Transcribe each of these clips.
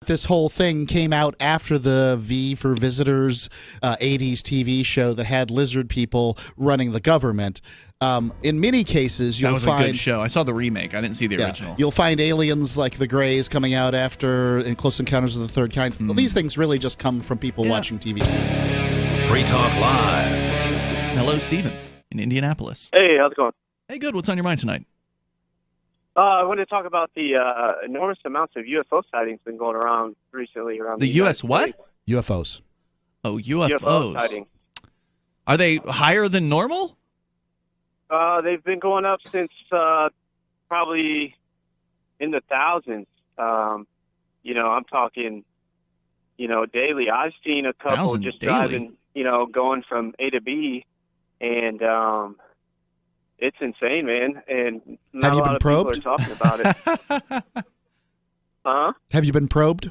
this whole thing came out after the V for Visitors 80s TV show that had lizard people running the government. In many cases, you'll find... That was a good show. I saw the remake. I didn't see the original. You'll find aliens like the Greys coming out after in Close Encounters of the Third Kind. Well, these things really just come from people watching TV. Free Talk Live. Hello, Stephen in Indianapolis. Hey, how's it going? Hey, good. What's on your mind tonight? I wanted to talk about the enormous amounts of UFO sightings been going around recently around the U.S. what? UFOs. Oh, UFOs. UFO sightings. Are they higher than normal? They've been going up since probably in the thousands. I'm talking, daily. I've seen a couple just driving, going from A to B, and it's insane, man. And not Have you a lot been of probed? people are talking about it. Huh? Have you been probed?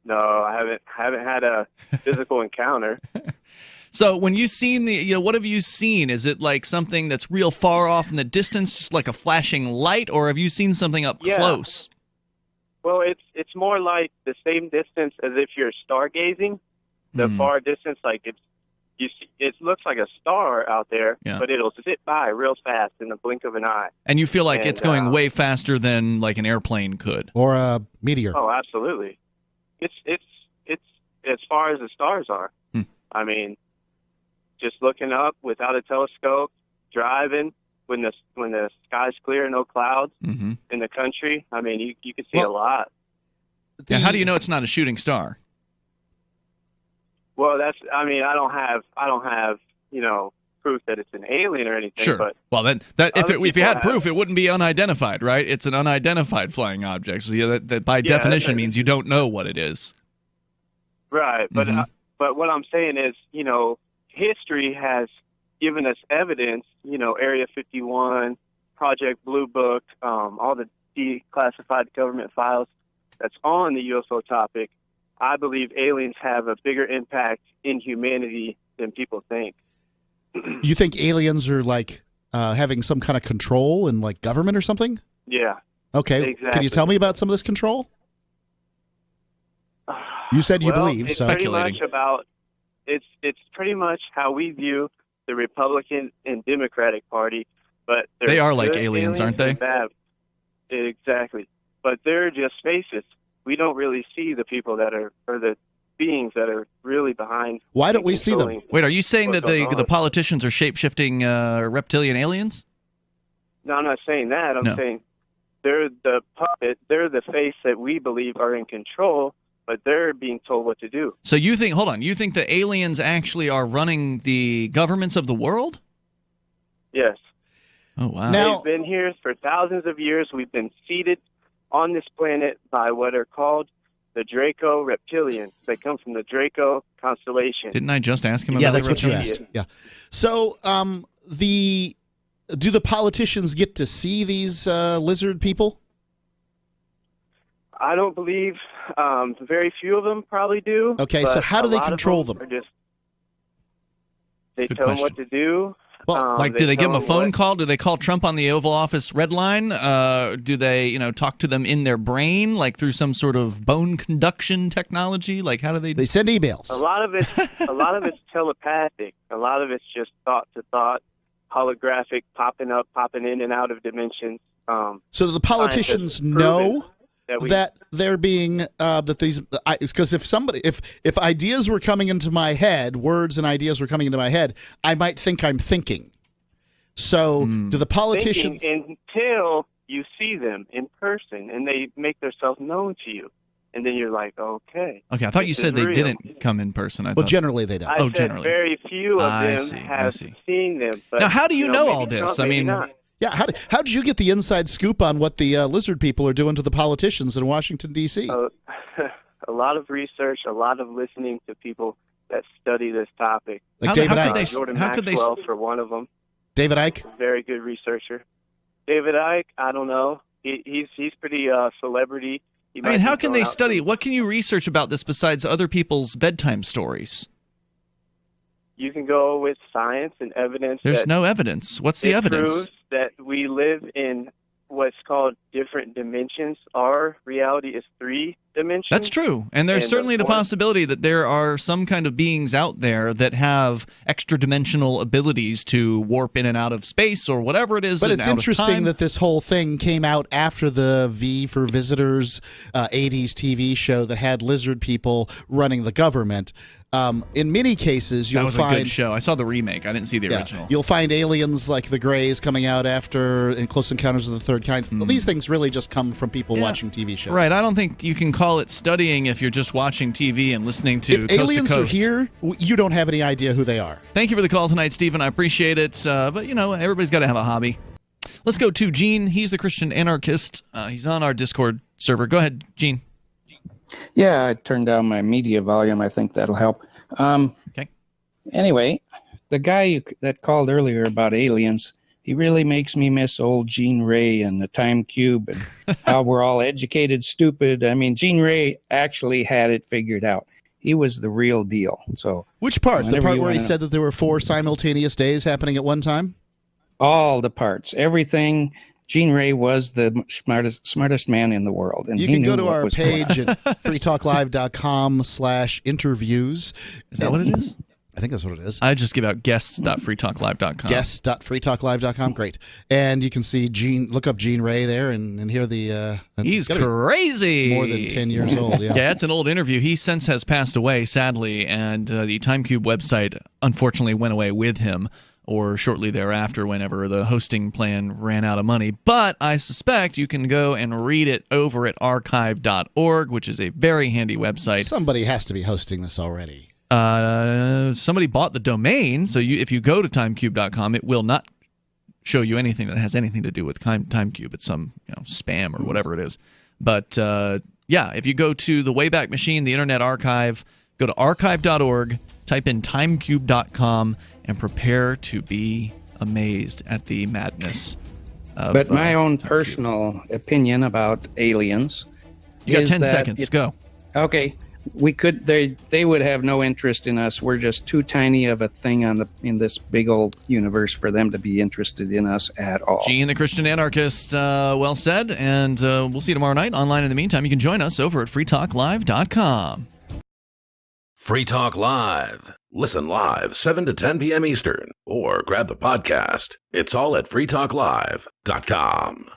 No, I haven't had a physical encounter. So when you've seen what have you seen? Is it like something that's real far off in the distance, just like a flashing light, or have you seen something up close? Well, it's more like the same distance as if you're stargazing. The far distance, like it looks like a star out there, but it'll zip by real fast in the blink of an eye. And you feel like it's going way faster than like an airplane could, or a meteor. Oh, absolutely. It's as far as the stars are. I mean, just looking up without a telescope, driving when the sky's clear, no clouds in the country. I mean, you can see a lot. Yeah, how do you know it's not a shooting star? Well, I don't have proof that it's an alien or anything. Sure. But well, then if you had proof, it wouldn't be unidentified, right? It's an unidentified flying object. So that by definition means you don't know what it is. Right. But but what I'm saying is, history has given us evidence. Area 51, Project Blue Book, all the declassified government files that's on the UFO topic. I believe aliens have a bigger impact in humanity than people think. You think aliens are like having some kind of control in like government or something? Yeah. Okay. Exactly. Can you tell me about some of this control? You said you believe. It's So speculating. It's pretty much how we view the Republican and Democratic Party, but they are like aliens, aren't they? Exactly. But they're just faces. We don't really see the people that are, or the beings that are really behind. Why don't we see them? Wait, are you saying that the politicians are shape-shifting reptilian aliens? No, I'm not saying that. I'm saying they're the puppet. They're the face that we believe are in control, but they're being told what to do. So you think, hold on, you think the aliens actually are running the governments of the world? Yes. Oh, wow. They've been here for thousands of years. We've been seated on this planet by what are called the Draco reptilians. They come from the Draco constellation. Didn't I just ask him about Yeah, that's what you reptilians? asked. Yeah. So do the politicians get to see these lizard people? I don't believe very few of them probably do. Okay, so how do they control them? They tell them what to do. Well, do they give them a phone call? Do they call Trump on the Oval Office red line? Do they, talk to them in their brain, like through some sort of bone conduction technology? Like, how do they? They send emails. A lot of it's telepathic. A lot of it's just thought to thought, holographic, popping in and out of dimensions. So the politicians know that they're being because if ideas were coming into my head, words and ideas were coming into my head, I might think I'm thinking. So do the politicians until you see them in person and they make themselves known to you, and then you're like, okay. Okay, I thought you said they didn't come in person. Well, generally they don't. Generally, very few of them have seen them. But, now, how do you know all this? Trump, I mean. Yeah, how did you get the inside scoop on what the lizard people are doing to the politicians in Washington, D.C.? A lot of research, a lot of listening to people that study this topic. Like David Icke. Jordan Maxwell, for one of them. David Icke? Very good researcher. David Icke, I don't know. He's pretty celebrity. I mean, how can they study? What can you research about this besides other people's bedtime stories? You can go with science and evidence. There's no evidence. What's the evidence? Proves that we live in what's called different dimensions. Our reality is 3 dimension. That's true. And there's certainly the one- possibility that there are some kind of beings out there that have extra dimensional abilities to warp in and out of space or whatever it is. But it's out of interesting time. that this whole thing came out after the V for Visitors 80s TV show that had lizard people running the government. In many cases, you'll that was find a good show. I saw the remake. I didn't see the original. You'll find aliens like the Greys coming out after in Close Encounters of the Third Kind. These things really just come from people watching TV shows. Right. I don't think you can call it studying if you're just watching TV and listening to If Coast aliens to are Coast. here, you don't have any idea who they are. Thank you for the call tonight, Stephen. I appreciate it. But, everybody's got to have a hobby. Let's go to Gene. He's the Christian anarchist. He's on our Discord server. Go ahead, Gene. Yeah, I turned down my media volume. I think that'll help. Okay. Anyway, the guy that called earlier about aliens, he really makes me miss old Gene Ray and the Time Cube and how we're all educated stupid. I mean, Gene Ray actually had it figured out. He was the real deal. So, which part? The part where he know. said that there were 4 simultaneous days happening at one time? All the parts, everything. Gene Ray was the smartest man in the world. And you he can go knew to what our was page at freetalklive.com/interviews. Is that what it is? I think that's what it is. I just give out guests.freetalklive.com. Guests.freetalklive.com. Great. And you can see look up Gene Ray there and hear the... He's crazy. More than 10 years old, yeah. Yeah, it's an old interview. He since has passed away, sadly, and the TimeCube website unfortunately went away with him, or shortly thereafter whenever the hosting plan ran out of money. But I suspect you can go and read it over at archive.org, which is a very handy website. Somebody has to be hosting this already. Somebody bought the domain, so if you go to timecube.com, it will not show you anything that has anything to do with TimeCube. It's some spam or whatever it is. But if you go to the Wayback Machine, the Internet Archive, go to archive.org, type in timecube.com, and prepare to be amazed at the madness of But my own TimeCube. personal opinion about aliens. You got is 10 that seconds. Go. Okay. They would have no interest in us. We're just too tiny of a thing in this big old universe for them to be interested in us at all. Gene, the Christian anarchist, well said. And we'll see you tomorrow night online. In the meantime, you can join us over at freetalklive.com. Free Talk Live. Listen live 7 to 10 p.m. Eastern or grab the podcast. It's all at freetalklive.com.